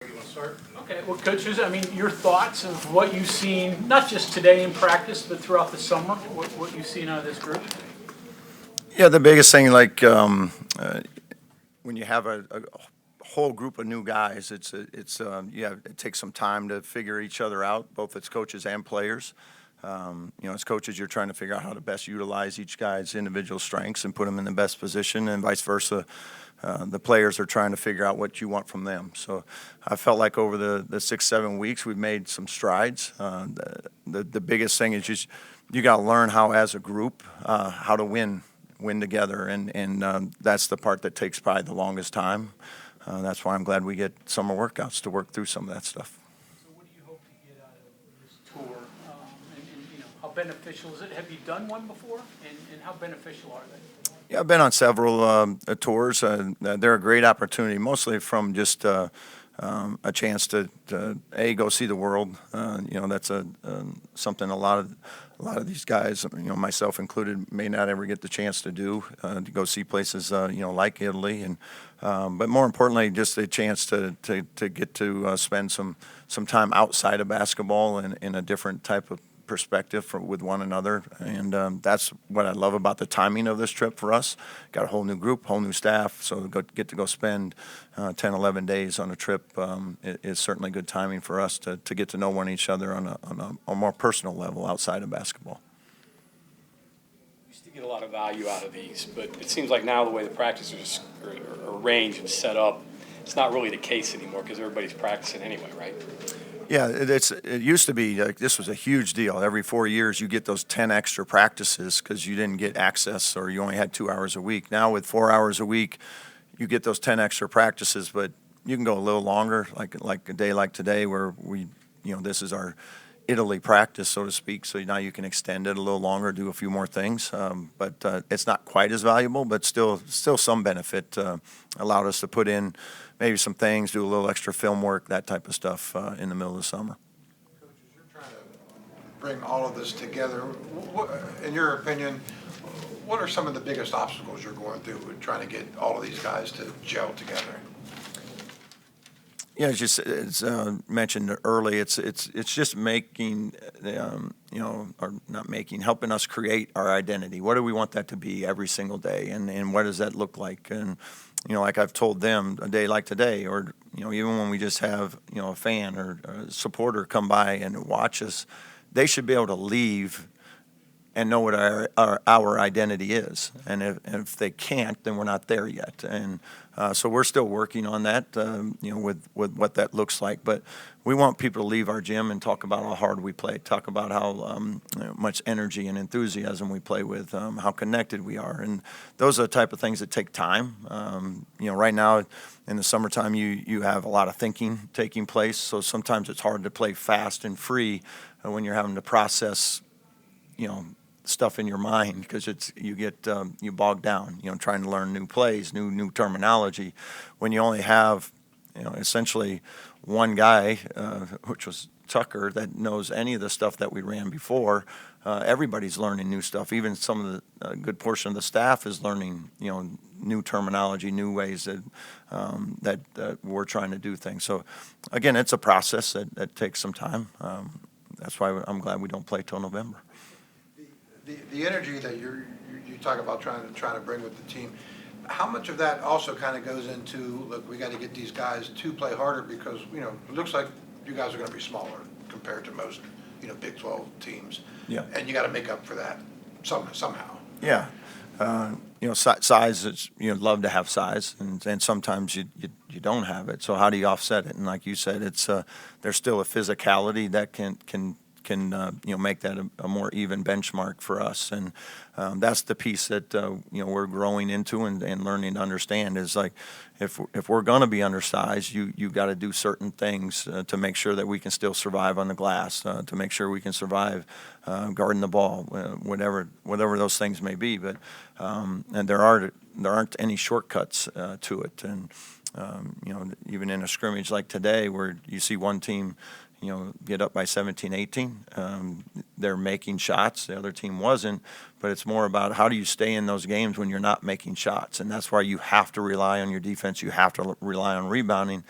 You want to start? Okay, well, coaches, I mean, your thoughts of what you've seen, not just today in practice, but throughout the summer, what you've seen out of this group? Yeah, the biggest thing, when you have a whole group of new guys, it takes some time to figure each other out, both as coaches and players. As coaches, you're trying to figure out how to best utilize each guy's individual strengths and put them in the best position, and vice versa. The players are trying to figure out what you want from them. So I felt like over the 6-7 weeks, we've made some strides. The biggest thing is just you got to learn how, as a group, how to win together, and that's the part that takes probably the longest time. That's why I'm glad we get summer workouts to work through some of that stuff. So what do you hope to get out of this tour? And how beneficial is it? Have you done one before? And how beneficial are they? Yeah, I've been on several tours. They're a great opportunity, mostly from just a chance to go see the world. That's something a lot of these guys, myself included, may not ever get the chance to do, to go see places, like Italy, and but more importantly, just a chance to get to spend some time outside of basketball in a different type of perspective with one another, and that's what I love about the timing of this trip for us. Got a whole new group, whole new staff, so get to go spend 10, 11 days on a trip is certainly good timing for us to get to know one each other on a more personal level outside of basketball. We used to get a lot of value out of these, but it seems like now the way the practices are arranged and set up, it's not really the case anymore because everybody's practicing anyway, right? Yeah, it used to be like this was a huge deal. Every 4 years you get those 10 extra practices because you didn't get access or you only had 2 hours a week. Now with 4 hours a week, you get those 10 extra practices, but you can go a little longer, like a day like today where this is our Italy practice, so to speak. So now you can extend it a little longer, do a few more things. But it's not quite as valuable, but still some benefit. Allowed us to put in maybe some things, do a little extra film work, that type of stuff in the middle of the summer. Coaches, you're trying to bring all of this together. In your opinion, what are some of the biggest obstacles you're going through with trying to get all of these guys to gel together? Yeah, it's mentioned early. It's just making, or not making, helping us create our identity. What do we want that to be every single day, and what does that look like? And like I've told them, a day like today, or even when we just have a fan or a supporter come by and watch us, they should be able to leave and know what our identity is. And if they can't, then we're not there yet. And so we're still working on that, with what that looks like. But we want people to leave our gym and talk about how hard we play, talk about how much energy and enthusiasm we play with, how connected we are. And those are the type of things that take time. Right now in the summertime, you have a lot of thinking taking place. So sometimes it's hard to play fast and free when you're having to process, stuff in your mind because you get you bog down, trying to learn new plays, new terminology, when you only have, essentially one guy, which was Tucker, that knows any of the stuff that we ran before. Everybody's learning new stuff. Even some of the good portion of the staff is learning, new terminology, new ways that we're trying to do things. So again, it's a process that takes some time. That's why I'm glad we don't play till November. The energy that you talk about trying to bring with the team, how much of that also kind of goes into, look, we got to get these guys to play harder because it looks like you guys are going to be smaller compared to most Big 12 teams. Yeah. And you got to make up for that somehow. Yeah. Size is, love to have size, and sometimes you don't have it. So how do you offset it? And like you said, it's there's still a physicality that can make that a more even benchmark for us, and that's the piece that we're growing into and learning to understand is like if we're going to be undersized, you got to do certain things to make sure that we can still survive on the glass, to make sure we can survive guarding the ball, whatever those things may be. But and there aren't any shortcuts to it, and even in a scrimmage like today where you see one team get up by 17, 18. They're making shots. The other team wasn't. But it's more about how do you stay in those games when you're not making shots. And that's why you have to rely on your defense. You have to rely on rebounding.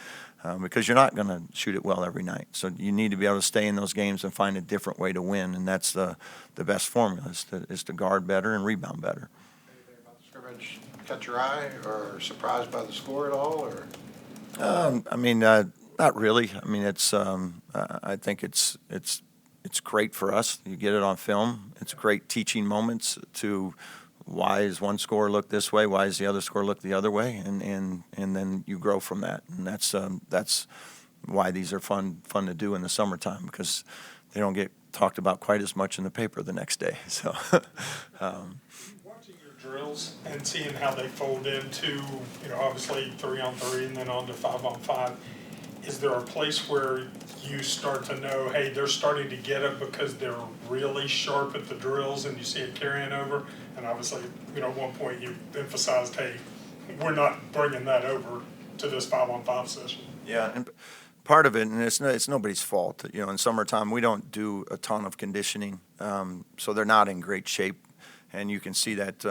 because you're not going to shoot it well every night. So you need to be able to stay in those games and find a different way to win, and that's the best formula is to guard better and rebound better. Anything about the scrimmage catch your eye or surprised by the score at all, or? Not really. I mean, I think it's great for us. You get it on film. It's great teaching moments to why does one score look this way? Why does the other score look the other way? And then you grow from that. And that's why these are fun to do in the summertime, because they don't get talked about quite as much in the paper the next day. So. Watching your drills and seeing how they fold into, obviously 3-on-3 and then on to 5-on-5, is there a place where you start to know, hey, they're starting to get it because they're really sharp at the drills and you see it carrying over? And obviously, at one point you emphasized, hey, we're not bringing that over to this 5-on-5 session. Yeah, and part of it, and it's nobody's fault. In summertime we don't do a ton of conditioning, so they're not in great shape. And you can see that,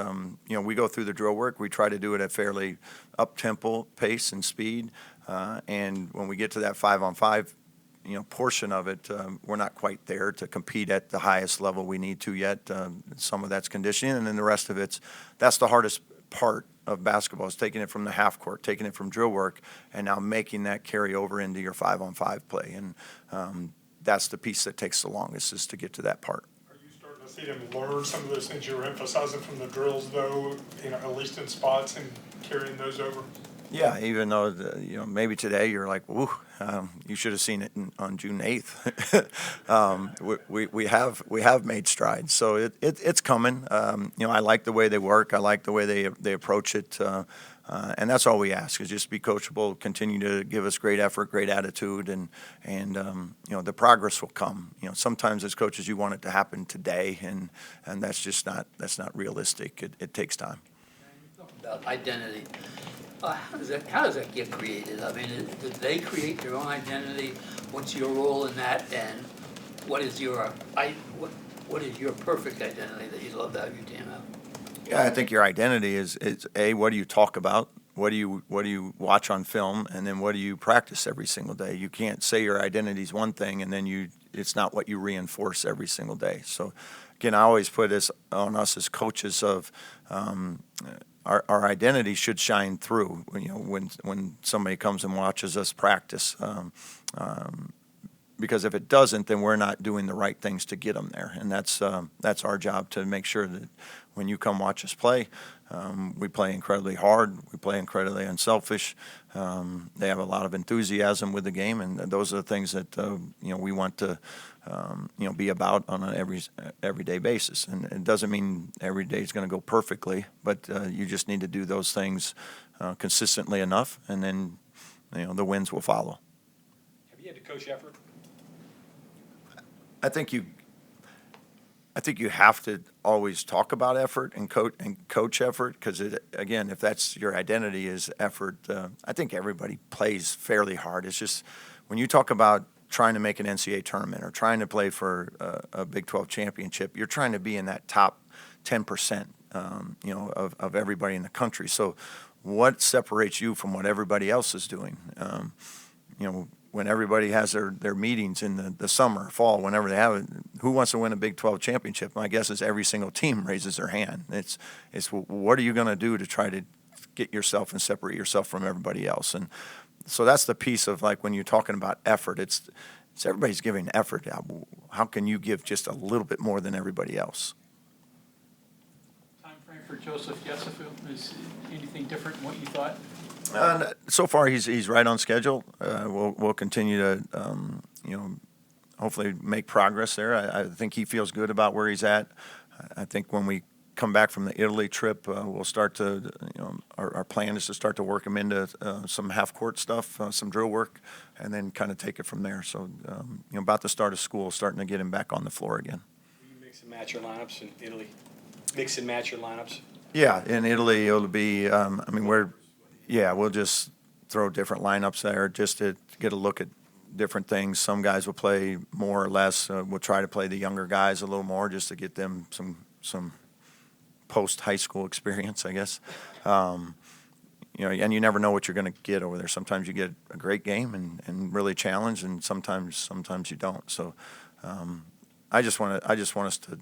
we go through the drill work. We try to do it at fairly up-tempo pace and speed. And when we get to that 5-on-5, portion of it, we're not quite there to compete at the highest level we need to yet. Some of that's conditioning, and then the rest of that's the hardest part of basketball, is taking it from the half court, taking it from drill work, and now making that carry over into your 5-on-5 play. And that's the piece that takes the longest, is to get to that part. See them learn some of those things you were emphasizing from the drills, though, at least in spots, and carrying those over? Yeah, even though, maybe today you're like, woo, you should have seen it on June 8th. we have made strides, so it's coming. I like the way they work. I like the way they approach it. And that's all we ask, is just be coachable, continue to give us great effort, great attitude, and the progress will come. Sometimes as coaches you want it to happen today, and that's just not realistic. It takes time. About identity, how does that get created? I mean, did they create their own identity? What's your role in that, and what is your perfect identity that you love to have your team have? Yeah, I think your identity is what do you talk about? What do you watch on film? And then what do you practice every single day? You can't say your identity is one thing and then it's not what you reinforce every single day. So again, I always put this on us as coaches of our identity should shine through. When somebody comes and watches us practice. Because if it doesn't, then we're not doing the right things to get them there, and that's our job, to make sure that when you come watch us play, we play incredibly hard, we play incredibly unselfish. They have a lot of enthusiasm with the game, and those are the things that we want to be about on an everyday basis. And it doesn't mean every day is going to go perfectly, but you just need to do those things consistently enough, and then the wins will follow. Have you had to coach effort? I think you have to always talk about effort and coach effort, because again, if that's your identity is effort, I think everybody plays fairly hard. It's just when you talk about trying to make an NCAA tournament or trying to play for a Big 12 championship, you're trying to be in that top 10%, of everybody in the country. So what separates you from what everybody else is doing? When everybody has their meetings in the summer, fall, whenever they have it, who wants to win a Big 12 championship? My guess is every single team raises their hand. It's what are you going to do to try to get yourself and separate yourself from everybody else? And so that's the piece of, like, when you're talking about effort, it's everybody's giving effort. How can you give just a little bit more than everybody else? Time frame for Joseph Yesifil, is anything different than what you thought? So far, he's right on schedule. We'll continue to, hopefully make progress there. I think he feels good about where he's at. I think when we come back from the Italy trip, we'll start to, our plan is to start to work him into some half-court stuff, some drill work, and then kind of take it from there. So, about the start of school, starting to get him back on the floor again. Will you mix and match your lineups in Italy? Mix and match your lineups? Yeah, in Italy, it'll be, we'll just throw different lineups there just to get a look at different things. Some guys will play more or less. We'll try to play the younger guys a little more just to get them some post-high school experience, I guess. and you never know what you're going to get over there. Sometimes you get a great game and really challenge, and sometimes you don't. So I just want us to,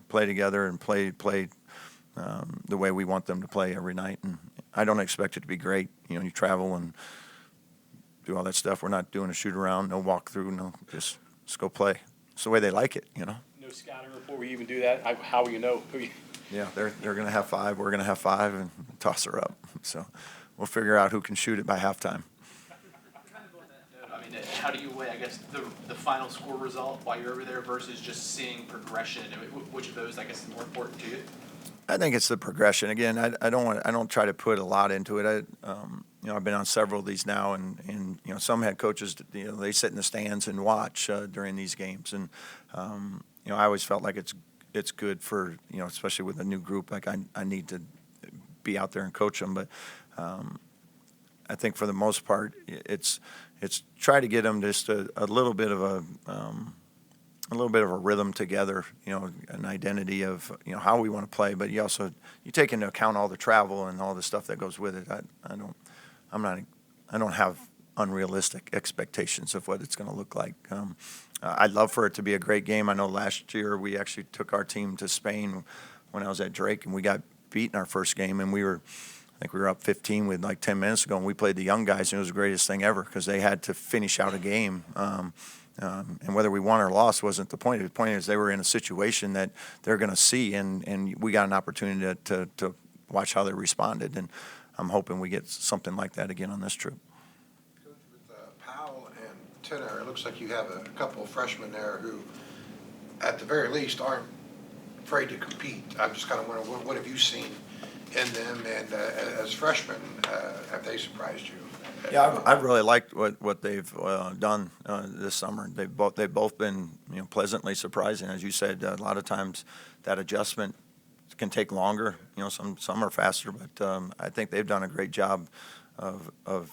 play together and play the way we want them to play every night. And I don't expect it to be great. You travel and do all that stuff. We're not doing a shoot around, no walkthrough, no, just go play. It's the way they like it. No scouting report, we even do that? How will you know who you? Yeah, they're going to have 5, we're going to have 5, and toss her up. So we'll figure out who can shoot it by halftime. I mean, how do you weigh, I guess, the final score result while you're over there versus just seeing progression? I mean, which of those, I guess, is more important to you? I think it's the progression. Again, I don't try to put a lot into it. I've been on several of these now, and some head coaches, they sit in the stands and watch during these games, and I always felt like it's good for, especially with a new group, like I need to be out there and coach them. But I think for the most part, it's try to get them just a little bit of a rhythm together, an identity of, how we want to play. But you take into account all the travel and all the stuff that goes with it. I don't have unrealistic expectations of what it's going to look like. I'd love for it to be a great game. I know last year we actually took our team to Spain when I was at Drake, and we got beat in our first game, and I think we were up 15 with like 10 minutes ago, and we played the young guys, and it was the greatest thing ever because they had to finish out a game. And whether we won or lost wasn't the point. The point is they were in a situation that they're going to see, and we got an opportunity to watch how they responded. And I'm hoping we get something like that again on this trip. Coach, with Powell and Tinner, it looks like you have a couple of freshmen there who, at the very least, aren't afraid to compete. I'm just kind of wondering, what have you seen in them, and as freshmen, have they surprised you? Yeah, I've really liked what they've done this summer. They've both been pleasantly surprising, as you said. A lot of times that adjustment can take longer. Some are faster, but I think they've done a great job of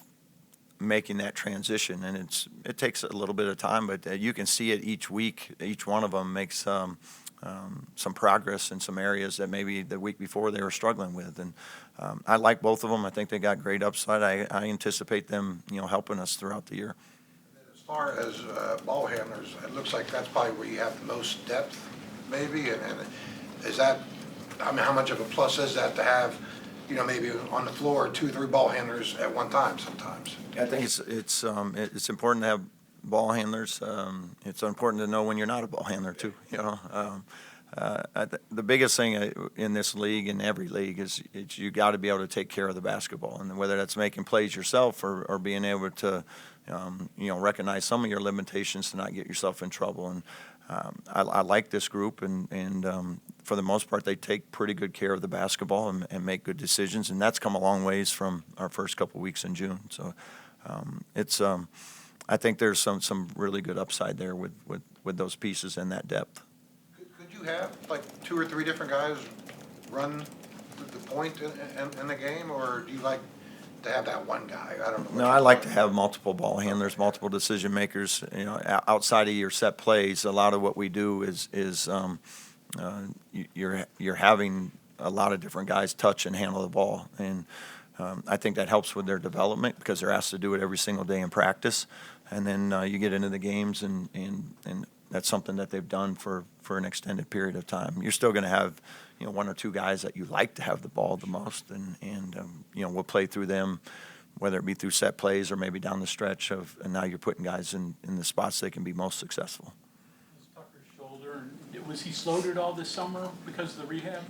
making that transition, and it takes a little bit of time, but you can see it each week. Each one of them makes some progress in some areas that maybe the week before they were struggling with. And I like both of them. I think they got great upside. I anticipate them, helping us throughout the year. As far as ball handlers, it looks like that's probably where you have the most depth, maybe. And is that, how much of a plus is that to have, maybe on the floor 2 or 3 ball handlers at one time sometimes? I think it's important to have ball handlers. It's important to know when you're not a ball handler too. The biggest thing in this league, in every league, is you got to be able to take care of the basketball, and whether that's making plays yourself or being able to, recognize some of your limitations to not get yourself in trouble. And I like this group, and for the most part, they take pretty good care of the basketball and make good decisions, and that's come a long ways from our first couple weeks in June. So I think there's some really good upside there with those pieces and that depth. Could you have like 2 or 3 different guys run the point in the game, or do you like to have that one guy? I don't know. No, I like to have multiple ball handlers, multiple decision makers. Outside of your set plays, a lot of what we do is you're having a lot of different guys touch and handle the ball, and I think that helps with their development because they're asked to do it every single day in practice. And then you get into the games, and that's something that they've done for an extended period of time. You're still going to have 1 or 2 guys that you like to have the ball the most, and we'll play through them, whether it be through set plays or maybe down the stretch and now you're putting guys in the spots they can be most successful. Tucker's shoulder, and was he slowed at all this summer because of the rehab?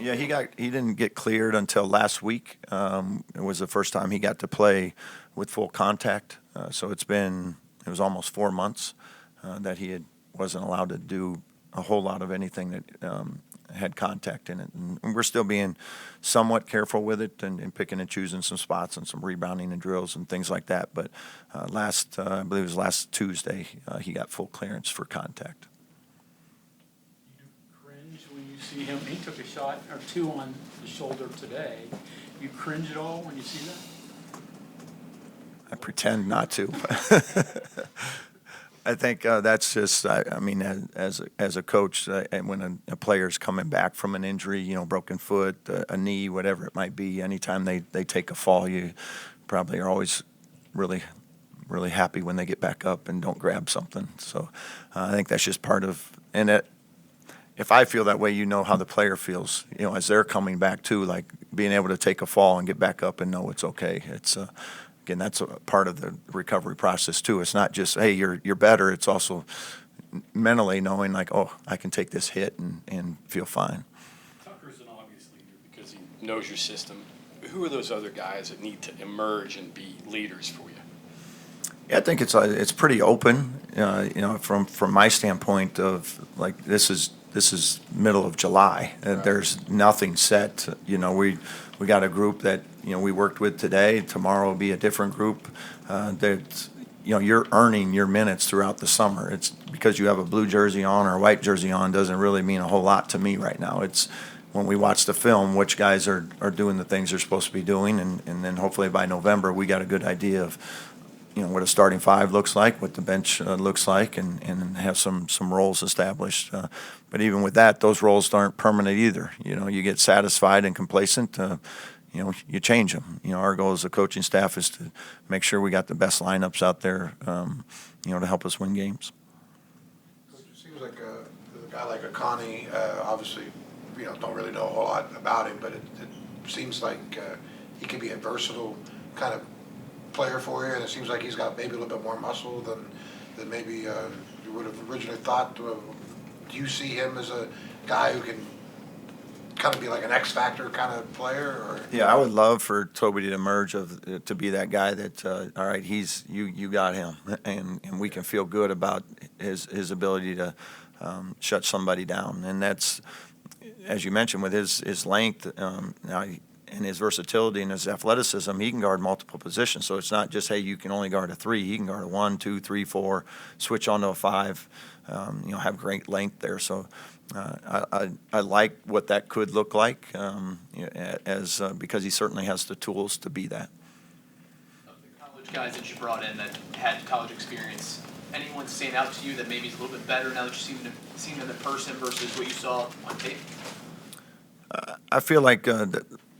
Yeah, he didn't get cleared until last week. It was the first time he got to play with full contact. So it was almost 4 months that he wasn't allowed to do a whole lot of anything that had contact in it. And we're still being somewhat careful with it and picking and choosing some spots and some rebounding and drills and things like that. But I believe it was last Tuesday, he got full clearance for contact. When you see him, he took a shot or 2 on the shoulder today. You cringe at all when you see that? I pretend not to. I think that's just, I mean, as a coach, and when a player's coming back from an injury, broken foot, a knee, whatever it might be, anytime they take a fall, you probably are always really, really happy when they get back up and don't grab something. So I think that's just part of, and if I feel that way, how the player feels, as they're coming back too, like being able to take a fall and get back up and know it's okay. It's, again, that's a part of the recovery process too. It's not just, hey, you're better. It's also mentally knowing like, oh, I can take this hit and feel fine. Tucker's an obvious leader because he knows your system. Who are those other guys that need to emerge and be leaders for you? Yeah, I think it's pretty open. From my standpoint of like this is middle of July. There's nothing set. We got a group that we worked with today. Tomorrow will be a different group. That you're earning your minutes throughout the summer. It's because you have a blue jersey on or a white jersey on doesn't really mean a whole lot to me right now. It's when we watch the film, which guys are doing the things they're supposed to be doing, and then hopefully by November we got a good idea of what a starting five looks like, what the bench looks like, and have some roles established. But even with that, those roles aren't permanent either. You get satisfied and complacent, you change them. Our goal as a coaching staff is to make sure we got the best lineups out there, to help us win games. It seems like a guy like Akani, obviously, don't really know a whole lot about him, but it seems like he can be a versatile kind of player for you, and it seems like he's got maybe a little bit more muscle than maybe you would have originally thought. Do you see him as a guy who can kind of be like an X factor kind of player? Or? Yeah, I would love for Toby to emerge to be that guy that all right, you got him, and we can feel good about his ability to shut somebody down, and that's, as you mentioned, with his length. And his versatility and his athleticism, he can guard multiple positions. So it's not just, hey, you can only guard a 3. He can guard a 1, 2, 3, 4, switch onto a 5, have great length there. So I like what that could look like because he certainly has the tools to be that. Of the college guys that you brought in that had college experience, anyone stand out to you that maybe is a little bit better now that you've seen them in person versus what you saw on tape? I feel like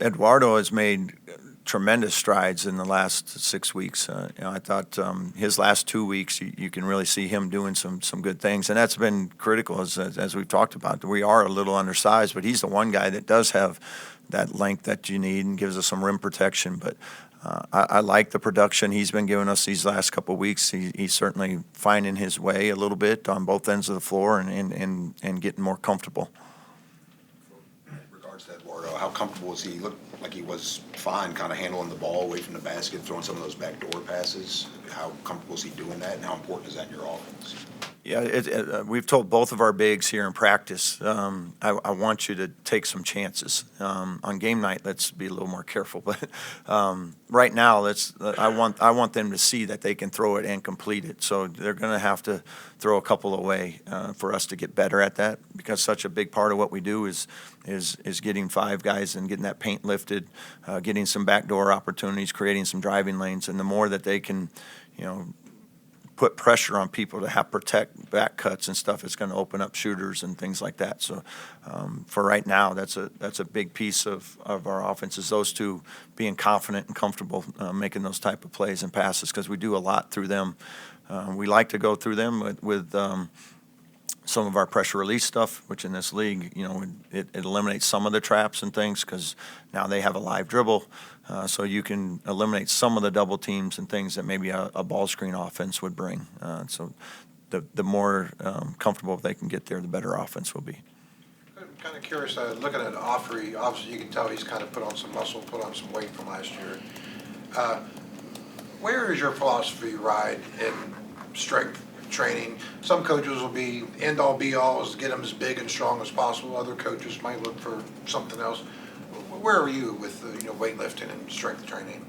Eduardo has made tremendous strides in the last 6 weeks. I thought his last 2 weeks, you can really see him doing some good things, and that's been critical as we've talked about. We are a little undersized, but he's the one guy that does have that length that you need and gives us some rim protection. But I like the production he's been giving us these last couple of weeks. He's certainly finding his way a little bit on both ends of the floor and getting more comfortable. How comfortable is he? He looked like he was fine kind of handling the ball away from the basket, throwing some of those backdoor passes. How comfortable is he doing that, and how important is that in your offense? Yeah, we've told both of our bigs here in practice, I want you to take some chances. On game night, let's be a little more careful. But right now, I want them to see that they can throw it and complete it. So they're going to have to throw a couple away for us to get better at that, because such a big part of what we do is getting 5 guys and getting that paint lifted, getting some backdoor opportunities, creating some driving lanes. And the more that they can, put pressure on people to have protect back cuts and stuff, it's going to open up shooters and things like that. So for right now, that's a big piece of our offense, is those two being confident and comfortable making those type of plays and passes, because we do a lot through them. We like to go through them with some of our pressure release stuff, which in this league, it eliminates some of the traps and things, because now they have a live dribble. So you can eliminate some of the double teams and things that maybe a ball screen offense would bring. So the more comfortable they can get there, the better offense will be. I'm kind of curious, looking at Offrey, obviously you can tell he's kind of put on some muscle, put on some weight from last year. Where is your philosophy ride in strength training? Some coaches will be end-all be-all is get them as big and strong as possible. Other coaches might look for something else. Where are you with weightlifting and strength training?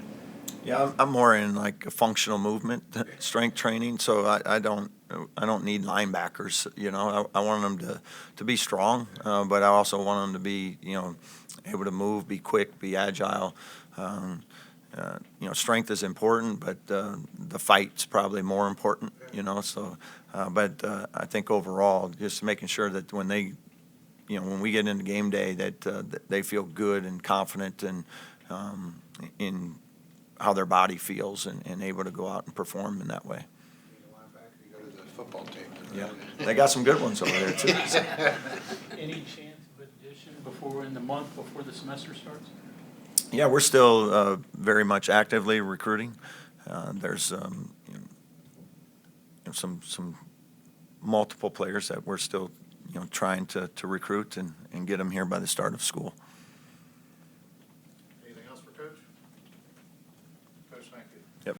Yeah, I'm more in like a functional movement strength training. So I don't need linebackers. I want them to be strong, but I also want them to be able to move, be quick, be agile. Strength is important, but the fight's probably more important. you know, so, but I think overall, just making sure that when they, you know, when we get into game day, that they feel good and confident and in how their body feels and able to go out and perform in that way. You go to the football team. Yeah, they got some good ones over there too. Any chance of addition before, in the month before the semester starts? Yeah, we're still very much actively recruiting. There's you know, some multiple players that we're still, you know, trying to recruit and get them here by the start of school.